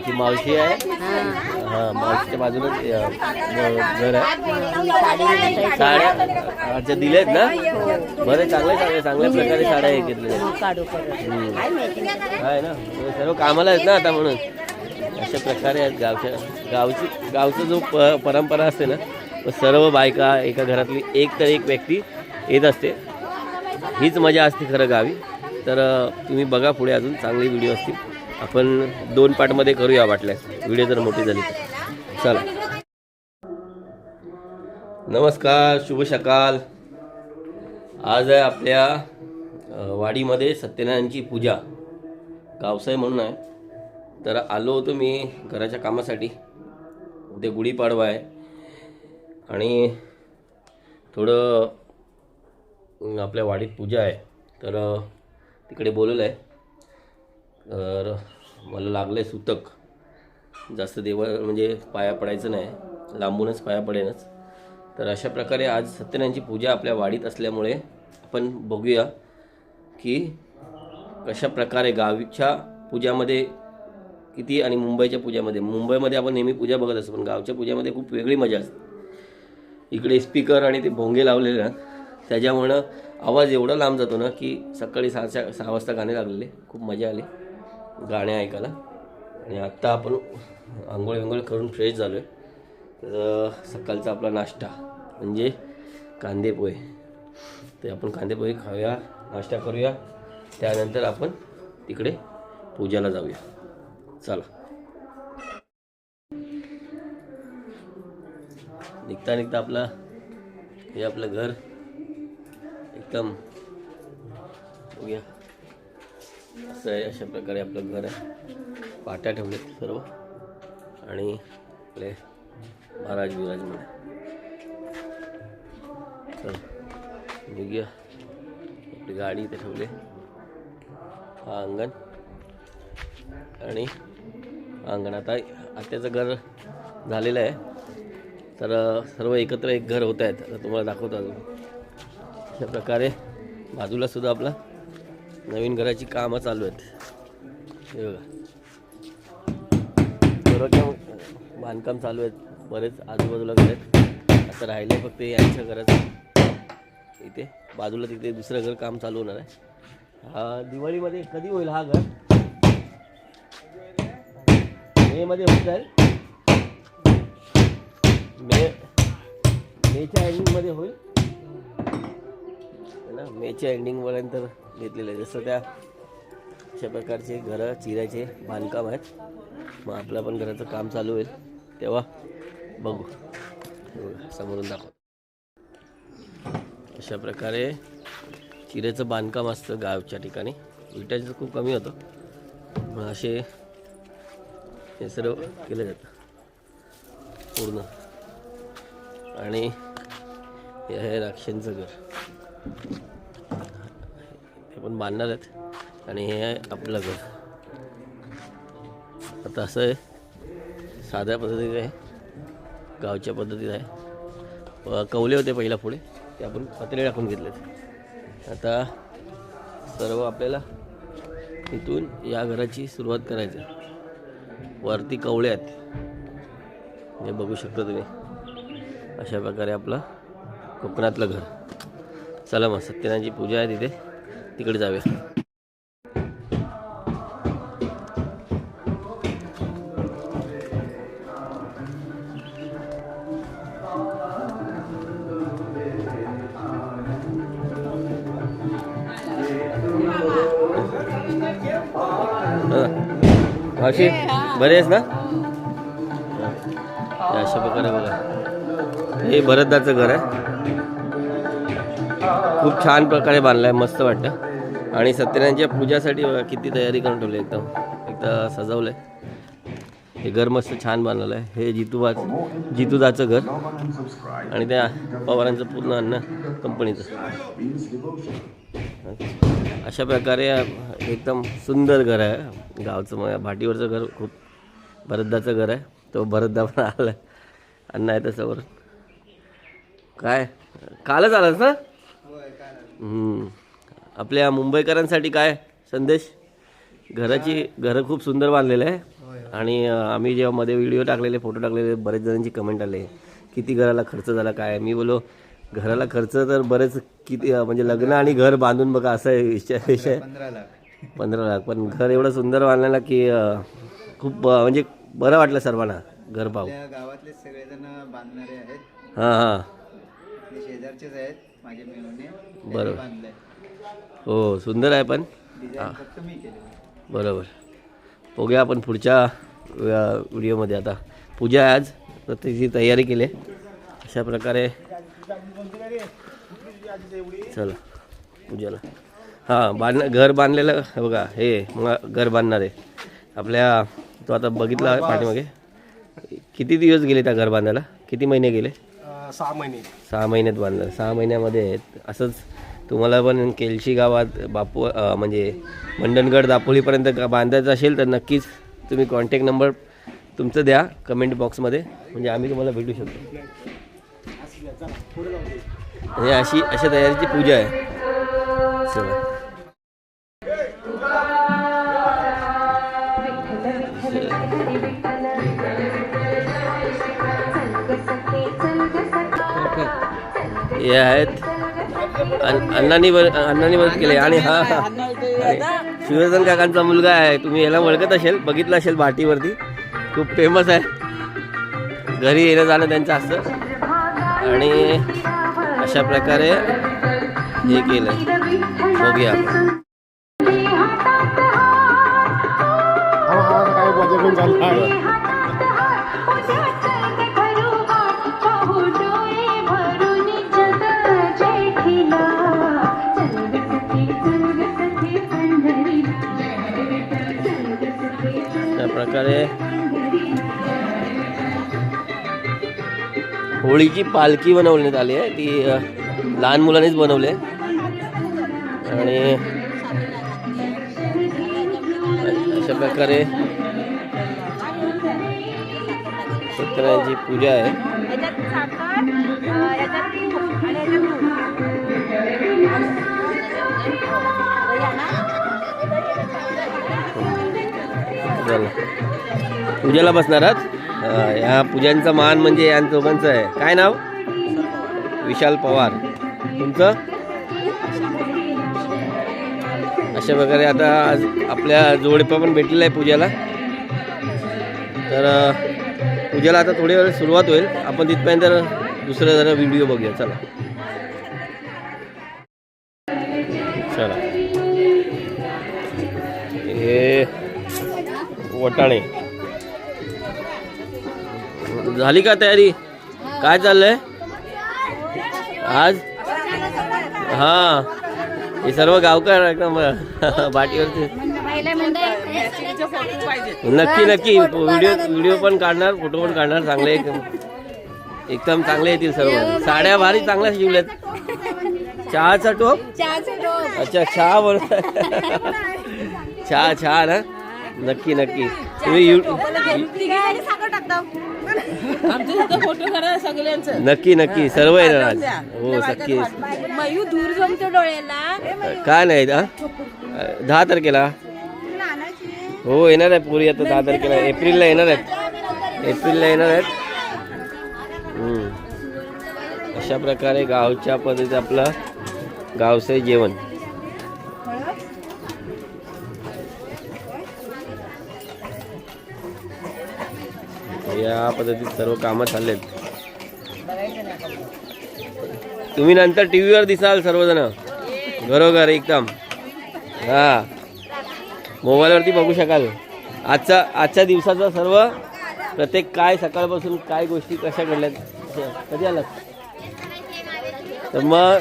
ती मावशी आहे. हा, मावशीच्या बाजूलाच घर आहे. साड्या अच्छा दिल्यात ना. बरं, चांगल्या चांगल्या प्रकारे साड्या हे घेतल्या आहे ना. सर्व कामाला आहेत ना आता, म्हणून अशा प्रकारे आहेत. गावचं जो परंपरा असते ना, सर्व बायका एका घरातली एक तर एक व्यक्ती येत असते. हीच मजा असते खरं गावी. तर तुम्ही बघा, पुढे अजून चांगली व्हिडिओ असतील. आपण 2 पार्टमध्ये करूया वाटल्यास, व्हिडिओ जर मोठी झाली तर. चला, नमस्कार, शुभ सकाळ. आज आहे आपल्या वाडीमध्ये सत्यनारायणची पूजा. गावसाई म्हणून आहे. तर आलो होतो मी घराच्या कामासाठी. उद्या गुढीपाडवा आहे आणि थोडं आपल्या वाडीत पूजा आहे, तर तिकडे बोलवलं आहे. तर मला लागलं आहे सुतक. जास्त म्हणजे पाया पडायचं नाही, लांबूनच पाया पडेनच. तर अशा प्रकारे आज सत्यनारायणची पूजा आपल्या वाडीत असल्यामुळे आपण बघूया की कशा प्रकारे गावच्या पूजामध्ये किती आणि मुंबईच्या मुंबईमध्ये आपण नेहमी पूजा बघत असतो, पण गावच्या पूजामध्ये खूप वेगळी मजा असते. इकडे स्पीकर आणि ते भोंगे लावलेले ना, त्याच्यामुळं आवाज एवढा लांब जातो ना की सकाळी 6 वाजता गाणे लागलेले. खूप मजा आली गाणे ऐकायला. आणि आत्ता आपण आंघोळ करून फ्रेश झालो आहे. तर सकाळचा आपला नाश्ता म्हणजे कांदेपोहे. ते आपण कांदेपोहे खाऊया, नाश्ता करूया. त्यानंतर आपण तिकडे पूजाला जाऊया. चला, निघता आपला हे आपलं घर एकदम बघूया असं आहे. अशा प्रकारे आपलं घर आहे. पाट्या ठेवलेत सर्व आणि आपले महाराज विराजमान. तर बघूया, आपली गाडी इथे ठेवली. हा अंगण आणि अंगण. आता आत्याचं घर झालेलं आहे. तर सर्व एकत्र एक घर होत आहेत. आता तुम्हाला दाखवतो अजून. अशा प्रकारे बाजूला सुद्धा आपला नवीन घराची कामं चालू आहेत. हे बघा, बरोबर बांधकाम चालू आहेत. बरेच आजूबाजूला घर आहेत. आता राहिले फक्त यांच्या घराचं. इथे बाजूला तिथे दुसरं घर काम चालू होणार आहे. हा दिवाळीमध्ये कधी होईल हा घर? मे मध्ये होत जाईल. मेच्या एंडिंगमध्ये होईल ना. मेच्या एंडिंगपर्यंत घेतलेलं आहे. जसं त्या अशा प्रकारचे घरं चिऱ्याचे बांधकाम आहेत. मग आपलं पण घराचं काम चालू होईल तेव्हा बघू. समोरून दाखव. अशा प्रकारे चिऱ्याचं बांधकाम असतं गावच्या ठिकाणी. विटाचं खूप कमी होतं, मग असे हे सर्व केलं जातं पूर्ण. आणि हे आहे राक्षांचं घर. ते पण बांधणार आहेत. आणि हे आहे आपलं घर. आता असं आहे, साध्या पद्धतीत आहे, गावच्या पद्धतीत आहे. कौले होते पहिला पुढे, ते आपण पत्रे टाकून घेतलेत. आता सर्व आपल्याला इथून या घराची सुरुवात करायची. वरती कवळे आहेत, हे बघू शकता तुम्ही. अशा प्रकारे आपलं कोकणातलं घर. चला मग, सत्यनारायणची पूजा आहे तिथे, तिकडे जाऊया. मावशी बरे आहेस ना? अशा प्रकारे बघा, हे भरतदाचं घर आहे. खूप छान प्रकारे बांधलं आहे, मस्त वाटतं. आणि सत्यनारायणच्या पूजासाठी बघा किती तयारी करून ठेवली. एकदम सजवलं आहे. हे घर मस्त छान बांधलेलं आहे. हे जितूदाचं घर आणि त्या पवारांचं पूर्ण अन्न कंपनीचं. अशा प्रकारे एकदम सुंदर घर आहे गावचं. भाटीवरचं घर खूप भरतदाचं घर आहे. तो भरतदा पण आला, अन्न आहे त्याच्यावर. काय कालच आलास ना? आपल्या मुंबईकरांसाठी काय संदेश? घरं खूप सुंदर बांधलेलं आहे. आणि आम्ही जेव्हा मध्ये व्हिडिओ टाकलेले, फोटो टाकलेले, बरेच जणांची कमेंट आले किती घराला खर्च झाला काय. मी बोलो घराला खर्च तर बरेच किती, म्हणजे लग्न आणि घर बांधून बघा असं आहे विषय 15 लाख. पण घर एवढं सुंदर बांधलेलं की खूप म्हणजे बरं वाटलं सर्वांना घर पाहू. गावातले सगळेजण बांधणारे आहेत. हां शेजारचेच आहेत माझे मेहने. बरोबर. हो सुंदर आहे. पण फक्त मी केले. बरोबर. बघूया आपण पुढच्या व्हिडिओमध्ये. आता पूजा आहे आज, तर त्याची तयारी केली अशा प्रकारे. चला पूजाला. हां घर बांधलेलं बघा. हे मग घर बांधणार आहे आपल्या. तो आता बघितला पाठीमागे. किती दिवस गेले त्या घर बांधायला? किती महिने गेले? 6 महिने. 6 महिन्यात बांधलं. 6 महिन्यामध्ये असंच तुम्हाला पण केलशी गावात बापू म्हणजे मंडणगड दापोलीपर्यंत बांधायचं असेल तर नक्कीच तुम्ही कॉन्टॅक्ट नंबर तुमचं द्या कमेंट बॉक्समध्ये, म्हणजे आम्ही तुम्हाला भेटू शकतो. म्हणजे अशा तयारीची पूजा आहे. चला हे आहेत अण्णांनी मदत केली. आणि हा शिवरतन काकांचा मुलगा आहे. तुम्ही याला ओळखत असेल, बघितलं असेल भाटीवरती, खूप फेमस आहे. घरी येणं जाणं त्यांचं असतं. आणि अशा प्रकारे हे केलं. बघूया आपण. अशा प्रकारे होळीची पालखी बनवण्यात आली आहे. ती लहान मुलांनीच बनवली आहे. आणि अशा प्रकारे सत्यनारायणची पूजा आहे. पूजेला बसणार आहात. ह्या पूजांचा मान म्हणजे या दोघांचं आहे. काय नाव? विशाल पवार. तुमचं? अशा प्रकारे आता आज आपल्या जोडपा पण भेटलेला आहे पूजेला. तर पूजेला आता थोडी वेळ सुरुवात होईल. आपण तिथपर्यंत दुसरं जरा व्हिडिओ बघूया. चला चला. हे वटाणे झाली का तयारी? काय चाललंय आज? हां हे सर्व गावकर एकदम बाटीवरती. नक्की व्हिडिओ पण काढणार, फोटो पण काढणार. चांगले एकदम चांगले येतील सर्व. साड्या भारी चांगल्या शिवल्यात. चहाचा टोप? अच्छा चहा बनवत. चहा ना. नक्की तुम्ही नक्की सर्व येणार आज. हो नक्की. काय नाही 10 तारखेला. हो येणार आहे पुरी. आता 10 तारखेला एप्रिलला येणार आहेत. अशा प्रकारे गावच्या पद्धतीत आपलं गावचं जेवण. या पद्धतीत सर्व कामं चाललेत. तुम्ही नंतर टी व्हीवर दिसाल सर्वजण घरोघर एकदम. हां मोबाईलवरती बघू शकाल आजच्या दिवसाचा सर्व प्रत्येक काय सकाळपासून काय गोष्टी कशा घडल्यात. कधी आलात? तर मग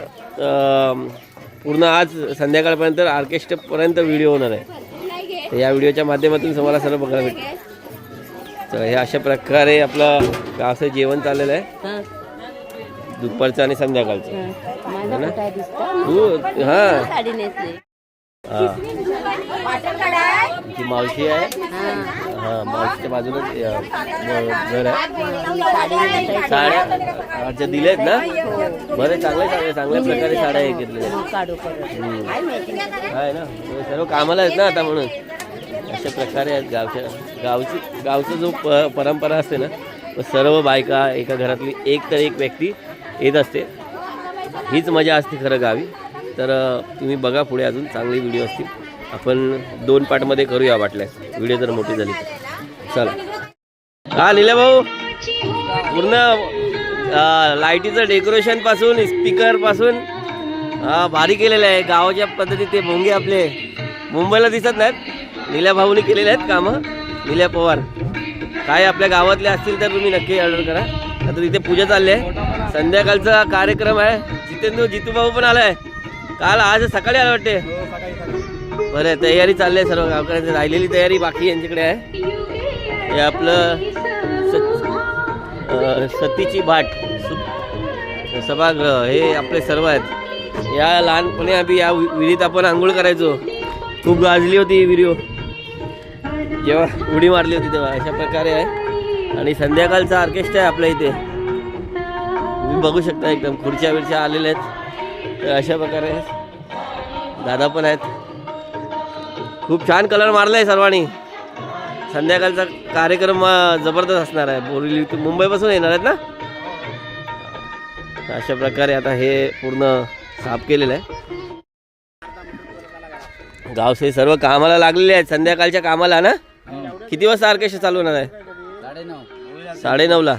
पूर्ण आज संध्याकाळपर्यंत ऑर्केस्ट्रापर्यंत व्हिडिओ होणार आहे. तर या व्हिडिओच्या माध्यमातून तुम्हाला सर्व बघायला भेटेल. तर हे अशा प्रकारे आपलं गावचं जेवण चाललेलं आहे. दुपारचं आणि संध्याकाळचं. हां मावशी आहे. हां मावशीच्या बाजूलाच घर आहे. साड्या अच्छा दिल्यात ना. बरे चांगल्या प्रकारे साड्या हे घेतलेल्या आहे ना. हे सर्व कामाला आहेत ना आता म्हणून. अशा प्रकारे आहेत गावचा जो परंपरा असते ना, सर्व बायका एका घरातली एक तर एक व्यक्ती येत असते. हीच मजा असते खरं गावी. तर तुम्ही बघा पुढे अजून चांगले व्हिडिओ असतील. आपण 2 पार्टमध्ये करूया वाटल्यास, व्हिडिओ जर मोठी झाली तर. चला. हा निल्या भाऊ, पूर्ण लाईटीचं डेकोरेशन पासून स्पीकर पासून भारी केलेलं आहे. गावाच्या पद्धतीत ते भोंगे आपले मुंबईला दिसत नाहीत, निल्या भाऊनी केलेले आहेत कामं. निल्या पवार काय आपल्या गावातले असतील तर तुम्ही नक्की ऑर्डर करा. आता तिथे पूजा चालली आहे, संध्याकाळचा कार्यक्रम आहे. जितू भाऊ पण आलाय काल, आज सकाळी आला वाटते. बरं, तयारी चालली आहे सर्व गावकऱ्यांची. राहिलेली तयारी बाकी यांच्याकडे आहे. हे आपलं सतीची बाट सभागृह हे आपले सर्व आहेत. या लहानपणी आम्ही या विहिरीत आपण आंघोळ करायचो. खूप गाजली होती व्हिडिओ जेव्हा उडी मारली होती तेव्हा. अशा प्रकारे आहे. आणि संध्याकाळचा ऑर्केस्ट्रा आहे आपल्या इथे, तुम्ही बघू शकता. एकदम खुर्च्या विरच्या आलेल्या आहेत. तर अशा प्रकारे दादा पण आहेत. खूप छान कलर मारला आहे सर्वांनी. संध्याकाळचा कार्यक्रम जबरदस्त असणार आहे. बोरिवली मुंबईपासून येणार आहेत ना. अशा प्रकारे आता हे पूर्ण साफ केलेलं आहे. गावचे सर्व कामाला लागलेले आहेत, संध्याकाळच्या कामाला ना. किती वाजता ऑर्केस्ट्रा चालू होणार आहे? 9:30ला.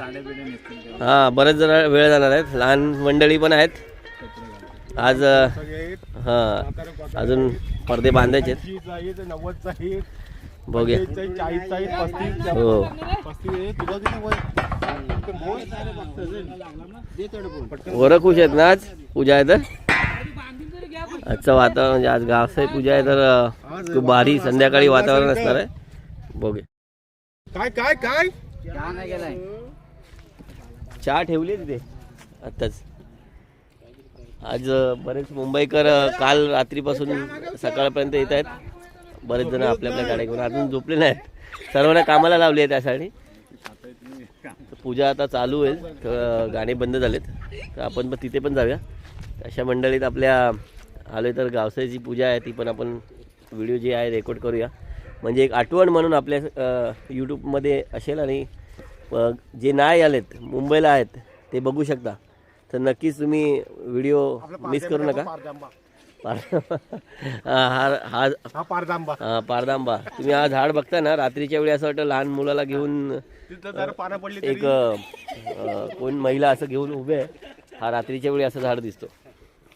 हां, बरेच जरा वेळ जाणार आहेत. लहान मंडळी पण आहेत आज. हां, अजून पडदे बांधायचे आहेत. बघूया. हो, वर खुश आहेत ना. आज पूजा आहे तर आजचं वातावरण म्हणजे आज गावसाई पूजा आहे तर खूप भारी संध्याकाळी वातावरण असणार आहे. बघूया. काय काय काय चहा ठेवली तिथे आत्ताच. आज बरेच मुंबईकर काल रात्रीपासून सकाळपर्यंत येत आहेत. बरेच जण आपल्या आपल्या गाड्या घेऊन अजून झोपले नाहीत. सर्वांना कामाला लावली आहे त्यासाठी. पूजा आता चालू आहे, गाणे बंद झालेत तर आपण पण तिथे पण जाऊया. अशा मंडळीत आपल्या आलो तर गावसाईची पूजा आहे ती पण आपण व्हिडिओ जे आहे रेकॉर्ड करूया. म्हणजे एक आठवण म्हणून आपल्या यूट्यूबमध्ये असेल. आणि जे नाही आलेत मुंबईला आहेत ते बघू शकता. तर नक्कीच तुम्ही व्हिडिओ मिस करू नका. पारदांबा तुम्ही हा झाड बघता ना, रात्रीच्या वेळी असं वाटतं लहान मुलाला घेऊन एक कोण महिला असं घेऊन उभे आहे. हा रात्रीच्या वेळी असं झाड दिसतो,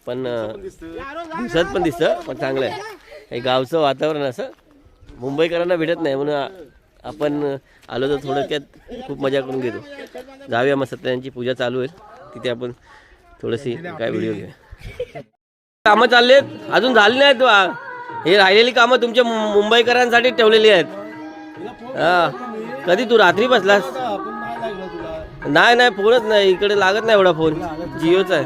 पण दिसत पण दिसतं, पण चांगलं आहे. हे गावचं वातावरण असं मुंबईकरांना भेटत नाही, म्हणून आपण आलो तर थोडक्यात खूप मजा करून घेतो. जाऊया मग. सत्यनारायणची पूजा चालू आहे तिथे आपण थोडीशी काय व्हिडिओ घेऊया. कामं चाललेत, अजून झाली नाहीत. हे राहिलेली कामं तुमच्या मुंबईकरांसाठी ठेवलेली आहेत. हां, कधी तू रात्री बसलास? नाही नाही, फोनच नाही इकडे लागत नाही एवढा फोन. जिओचा आहे.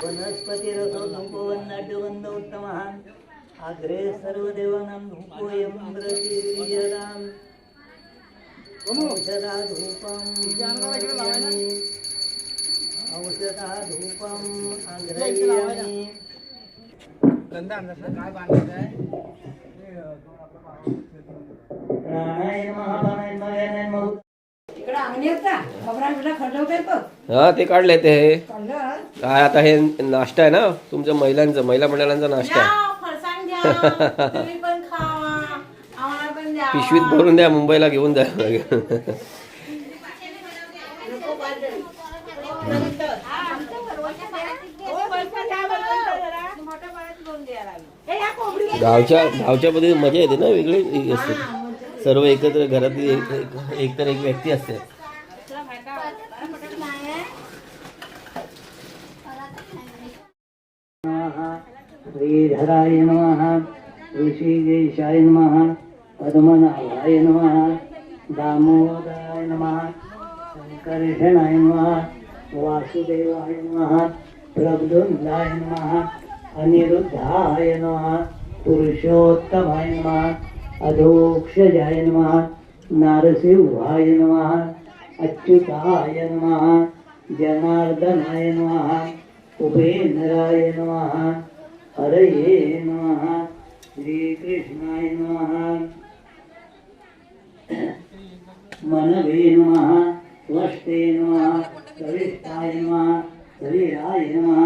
वनस्पतिरसोपवन्नाट्यवन्द उत्तमः अग्रे सर्वदेवानां धूपोऽयं ब्रवीर्यदाम् औषधाधूपम् औषधाधूपम् अग्रयामि प्राणाय नमः प्राणाय नमः व्यानाय नमः. इकडे अंगणीत का खबरांकडे खरडवते तो हा ते काढले ते काढलं काय आता हे नाश्ता आहे ना तुमच्या महिलांचा महिला मंडळांचा नाश्ता आहे. फरसाण घ्या तुम्ही पण खावा आम्हाला पण द्या पिशवीत भरून द्या मुंबईला घेऊन द्या गावच्या मध्ये मजा येते ना वेगळी असते सर्व एकत्र घरातली एक तर एक व्यक्ती असते. श्रीधराय नमः ऋषिकेशाय नमः पद्मनाभाय नमः दामोदराय नमः संकर्षणाय नमः वासुदेवाय नमः प्रद्युम्नाय नमः अनिरुद्धाय नमः पुरुषोत्तमाय नमः अधोक्षजाय नमः नारसिंहाय नमः अच्युताय नमः जनार्दनाय नमः उपेन्द्राय नमः हरये नमः श्रीकृष्णाय नमः मनवे नमः स्वस्ते नमः कविष्ठाय नमः शरीराय नमः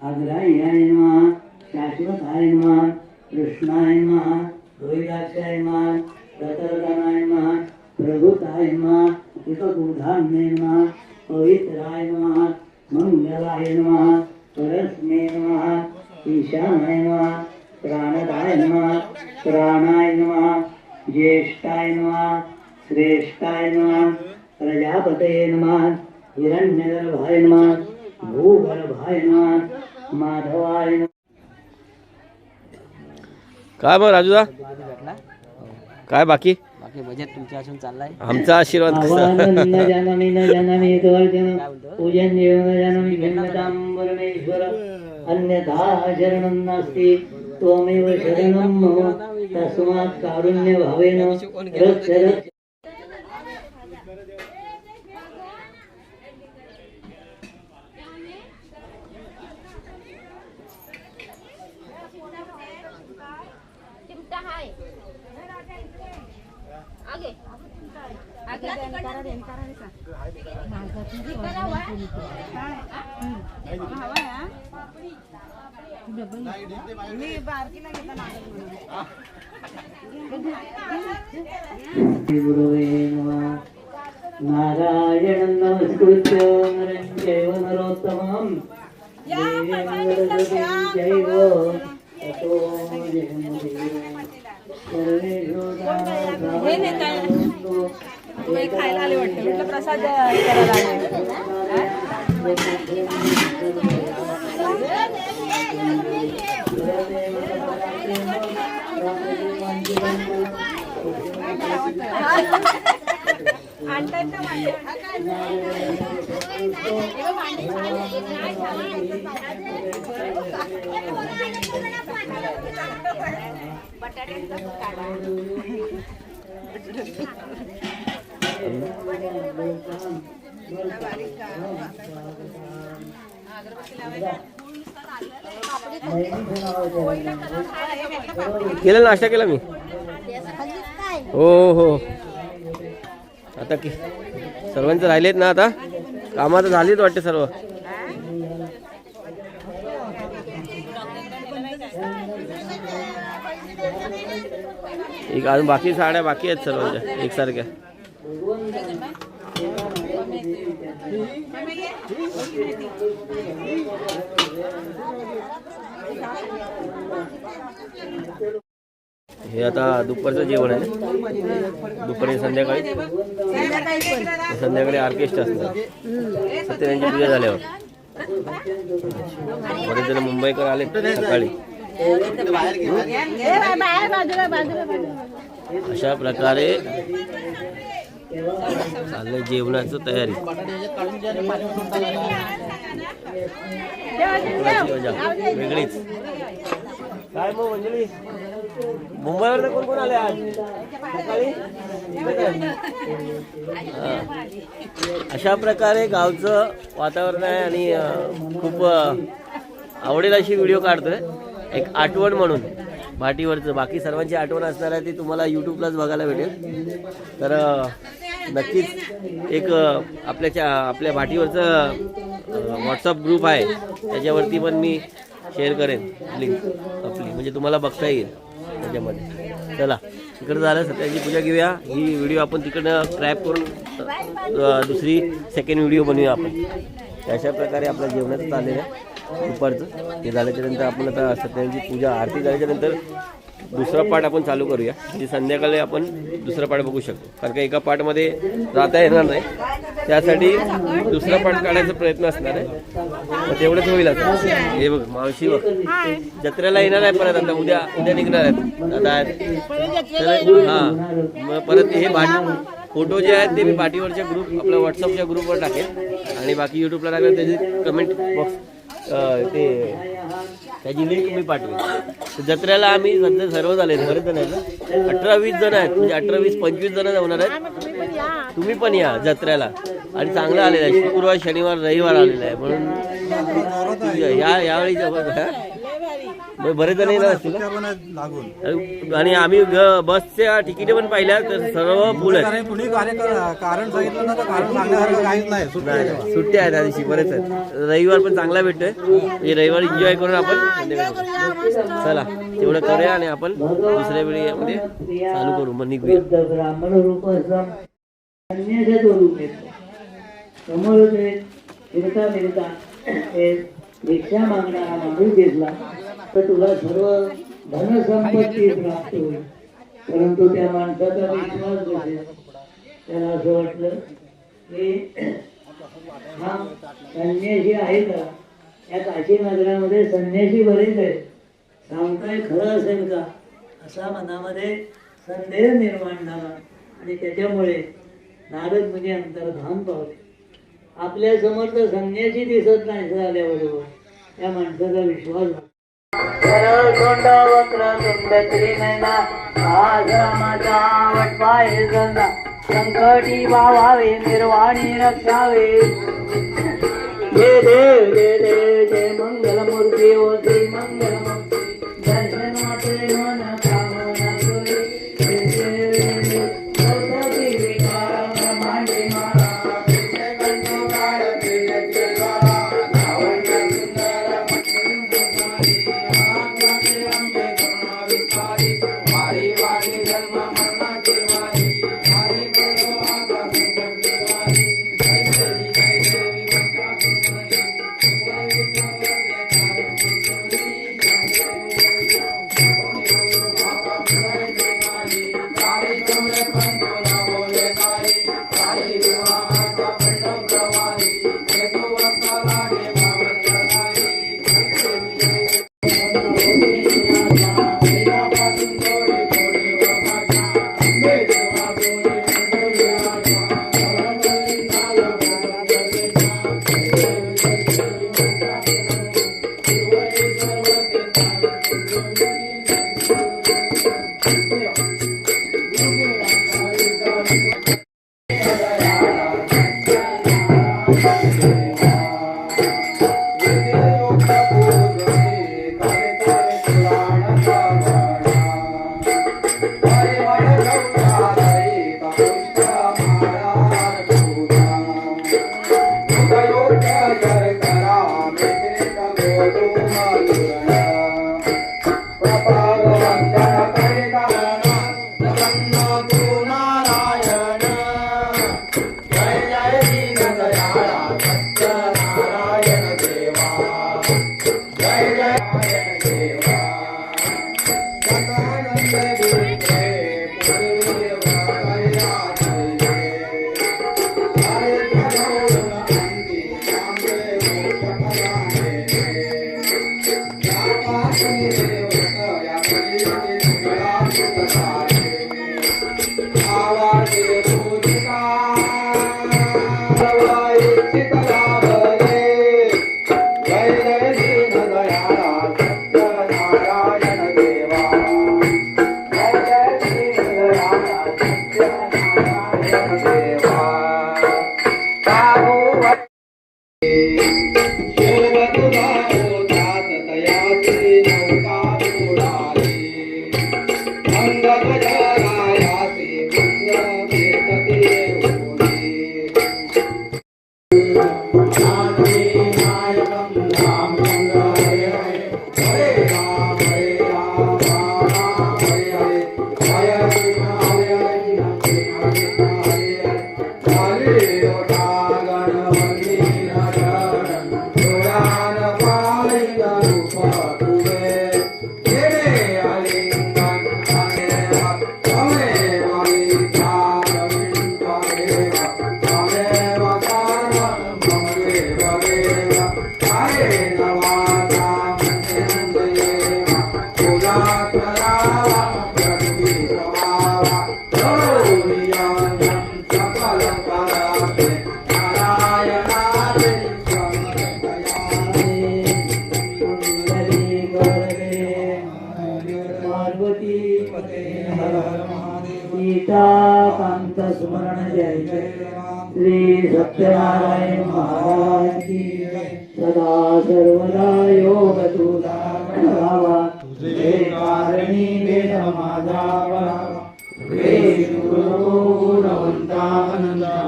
अग्राह्याय नमः शाश्वताय नमः कृष्णाय नमः रोहिदाक्षाय नमः प्रतरगणाय नमः प्रभुताय नमः एकबोधान्य नमः पवित्राय नमः मंगलाय नमः परस्मै नमः ईशानाय नमः प्राणदाय नमः प्राणाय नमः ज्येष्ठाय नमः श्रेष्ठाय नमः प्रजापतये नमः हिरण्यगर्भाय नमः भूगर्भाय नमः माधवाय नमः. काय मग राजूदा काय बाकी बाकी बजेट तुमच्या असून चाललाय. आमचा आशीर्वाद कसा न जानामि न जानामि एकवर्जन पूजन देव न जानामि गंगतां परमेश्वर अन्यथा शरणं नास्ति त्वमेव शरणं मम तस्मात् कारुण्य भावेन रक्ष रक्ष. चिमटा हाय आगे आगे गुरुवे नमः. नारायणं नमस्कृत्य नरं चैव नरोत्तमं देवीं सरस्वतीं चैव ततो जयमुदीरये. सर्वेषु खायला आले वाटतं म्हटलं प्रसाद करायला केला नाश्ता केला मी हो हो आता की सर्वांचं राहिलेत ना आता कामात झालीच वाटते सर्व. एक अजून बाकी साड्या बाकी आहेत सर्वांच्या एकसारख्या. हे आता दुपारचं जेवण आहे. दुपारी संध्याकाळी ऑर्केस्ट्रा असणार. सत्यनारायणची पूजा झाल्यावर बरेच जण मुंबईकर आले सकाळी. अशा प्रकारे चाललंय जेवणाचं तयारी. वेगळीच काय मग मंडळी मुंबईवर कोण कोण आले आज सकाळी. अशा प्रकारे गावचं वातावरण आहे आणि खूप आवडेल अशी व्हिडिओ काढतोय. एक आठवण म्हणून भाटीवरचं. बाकी सर्वांची आठवण असणार आहे ती तुम्हाला यूट्यूबलाच बघायला भेटेल. तर नक्कीच एक आपल्या भाटीवरचं व्हॉट्सअप ग्रुप आहे, त्याच्यावरती पण मी शेअर करेन लिंक आपली, म्हणजे तुम्हाला बघता येईल त्याच्यामध्ये. चला तिकडं झालं, सत्याची पूजा घेऊया. ही व्हिडिओ आपण तिकडनं क्रॅप करून दुसरी सेकंड व्हिडिओ बनवूया आपण. अशा प्रकारे आपल्या जेवणाचं चाललेलं आहे दुपारचं. ते झाल्याच्यानंतर आपण आता सत्याची पूजा आरती झाल्याच्यानंतर दुसरा पाठ आपण चालू करूया, म्हणजे संध्याकाळी आपण दुसरा पाठ बघू शकतो. कारण का एका पाठमध्ये राहता येणार नाही, त्यासाठी दुसरा पाठ काढायचा प्रयत्न असणार आहे. तर तेवढंच होईल. आता हे बघ मावशी बघ जत्रेला येणार आहे परत, आता उद्या निघणार आहेत आता. तर हां मग परत हे फोटो जे आहेत ते मी पाठीवरच्या ग्रुप आपल्या व्हॉट्सअपच्या ग्रुपवर टाकेल आणि बाकी यूट्यूबला टाकेल. त्याची कमेंट बॉक्स त्याची लिंक मी पाठवेल. जत्रेला आम्ही सध्या सर्व झाले बरेच जण आहेत, 18-20 जण आहेत, म्हणजे 18-20-25 जण जाणार आहेत. तुम्ही पण या जत्रेला. आणि चांगलं आलेलं आहे, शुक्रवार शनिवार रविवार आलेला आहे म्हणून यावेळी बरेच जण येणार असतील. आणि आम्ही बसच्या तिकीट पण पाहिल्या तर सर्व फुल आहेत. कारण सांगितलं ना तर कारण सांगण्यासारखं काहीच नाही. सुट्ट्या आहेत त्या दिवशी बरेच आहेत. रविवार पण चांगला भेटतोय, म्हणजे रविवार एन्जॉय करून आपण चला तेवढं करूया आणि आपण दुसऱ्या वेळेमध्ये चालू करू. मग निघूया. ब्राह्मण रूप अन्याच्या रूप समोर फिरता भिक्षा मागणारा माणूस दिसला तर तुला सर्व धनसंपत्ती प्राप्त होईल. परंतु त्या माणसाचा विश्वास बसेल. त्याला असं वाटलं की हा संन्यासी आहे का, या काशी नगरामध्ये संन्यासी बरेच आहेत, सांगताय खरं असेल का, असा मनामध्ये संदेह निर्माण झाला. आणि त्याच्यामुळे नारद मुनी अंतर्धान पावले. आपल्या समोर तर संन्यासी दिसत नाही झाल्याबरोबर त्या माणसाचा विश्वास झाला. सरळ तोंड वक्र तुंड त्रिनयना आश्रमाचा वटपाय गंगा संकटी वावावे निर्वाणी रक्षावे. जय देव जय देव जय मंगलमूर्ती ओ श्री मंगलमूर्ती दर्शनाचे मन कामना करी. शिव तुला होतात तयाची नौका सीताकांत स्मरण जय जय श्री सत्यनारायण महाराज की जय. सदा सर्वदा योग तुला गावा तुझे कारणी वेद माझा वळावा. गुणवंता अनंता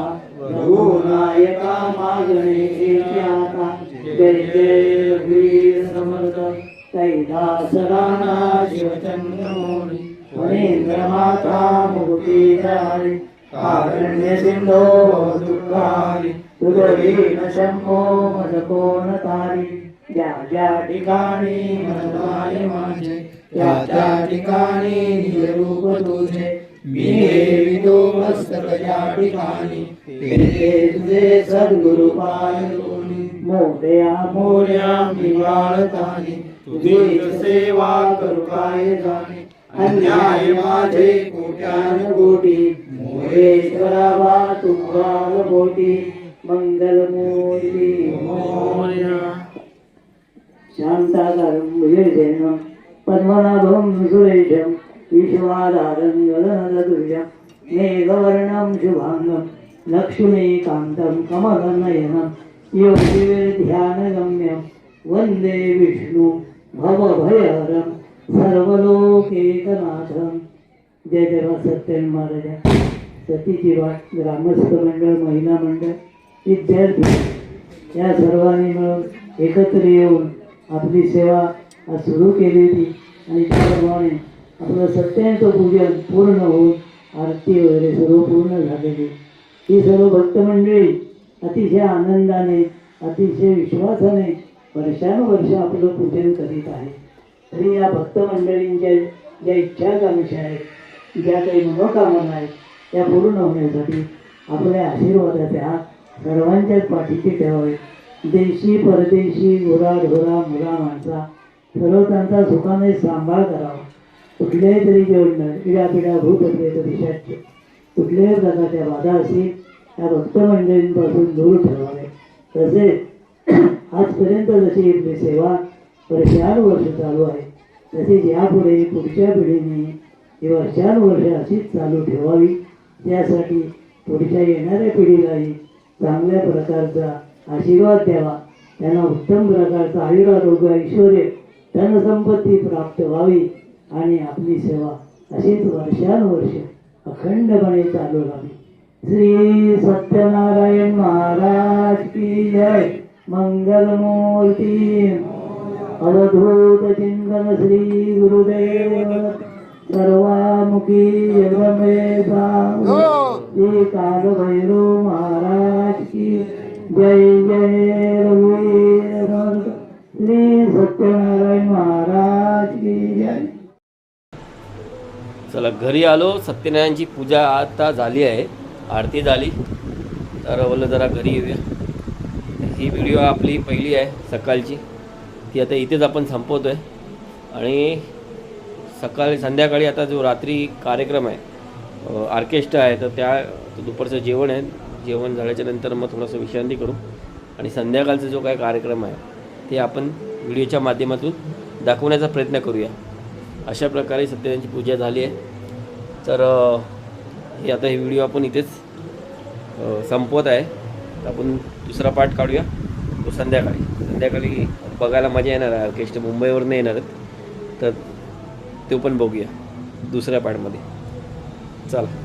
रघुनायका मागणे आता. जय जय वीर समर्थ कैलास राणा शिवचंद्र महेंद्र माता मुक्तीधारी. कारुण्य सिंधो दुःखारी तुझीन शंभो मज कोण तारी. ज्या ज्या ठिकाणी मनमाय माझे त्या त्या ठिकाणी निजरूप तुझे. मी देवितो मस्तक ज्या ठिकाणी ते तुझे सद्गुरु पायोनी. मोठ्या मोठ्या निवाळतानी तुझी सेवा करू काय जाणे. अन्याय माझे कोट्यान कोटी मोरेश्वरा तुकाल बोटी. मंगलमूर्ती मोरया. शांताकारं भुजगशयनं पद्मनाभं सुरेशं विश्वाधारं गगनसदृशं मेघवर्णं शुभांगं लक्ष्मीकान्तं कमलनयनं योगिर्ध्यानगम्यं वन्दे विष्णु भवभयहरं सर्वलोकैकनाथं. जय देवा सत्यन महाराज. सतीची वाट ग्रामस्थ मंडळ, महिला मंडळ, विद्यार्थी या सर्वांनी मिळून एकत्र येऊन आपली सेवा आज सुरू केली होती. आणि त्याप्रमाणे आपलं सत्याचं पूजन पूर्ण होऊन आरती वगैरे सर्व पूर्ण झालेली. ही सर्व भक्तमंडळी अतिशय आनंदाने अतिशय विश्वासाने वर्षानुवर्ष आपलं पूजन करीत आहे. तरी या भक्तमंडळींच्या ज्या इच्छाकांक्षा आहेत, ज्या काही मनोकामना आहेत, त्या पूर्ण होण्यासाठी आपल्या आशीर्वादाचे हात सर्वांच्याच पाठीशी ठेवावे. देशी परदेशी गुराढोरा मुला माणसा सर्व त्यांचा सुखाने सांभाळ करावा. कुठल्याही तरी जेवण पिढ्यापिढ्या भूतप्रेत दिशाचे कुठल्याही प्रकारच्या बाधा असतील त्या भक्तमंडळींपासून दूर ठेवावे. तसेच आजपर्यंत जशी आपली सेवा वर्षानुवर्ष चालू आहे तसेच यापुढे पुढच्या पिढीने ही वर्षानुवर्ष अशीच चालू ठेवावी. त्यासाठी पुढच्या येणाऱ्या पिढीलाही चांगल्या प्रकारचा आशीर्वाद द्यावा. त्यांना उत्तम प्रकारचा आयुरारोग्य ऐश्वर्य धनसंपत्ती प्राप्त व्हावी आणि आपली सेवा अशीच वर्षानुवर्ष अखंडपणे चालू राहावी. श्री सत्यनारायण महाराज की जय. मंगलमूर्ती अवधूत चिंतन श्री गुरुदेव सर्वामुखी जगमेधा श्री कालभैरव महाराज की जय. जय रघुवीर समर्थ श्री सत्यनारायण महाराज की जय. चला घरी आलो. सत्यनारायणची पूजा आता झाली आहे, आरती झाली, तर बोललं जरा घरी येऊया. ही व्हिडिओ आपली पहिली आहे सकाळची, ती आता इथेच आपण संपवतो आहे. आणि संध्याकाळी आता जो रात्री कार्यक्रम आहे, ऑर्केस्ट्रा आहे, तर त्या दुपारचं जेवण आहे. जेवण झाल्याच्या नंतर मग थोडंसं विश्रांती करू आणि संध्याकाळचा जो काय कार्यक्रम आहे ते आपण व्हिडिओच्या माध्यमातून दाखवण्याचा प्रयत्न करूया. अशा प्रकारे सत्यनारायणची पूजा झाली आहे. तर हे आता हे व्हिडिओ आपण इथेच संपवत आहे. तर आपण दुसरा पार्ट काढूया तो संध्याकाळी बघायला मजा येणार आहे. ऑर्केस्ट्रा मुंबईवरून येणार आहेत, तर तो पण बघूया दुसऱ्या पार्टमध्ये. चला.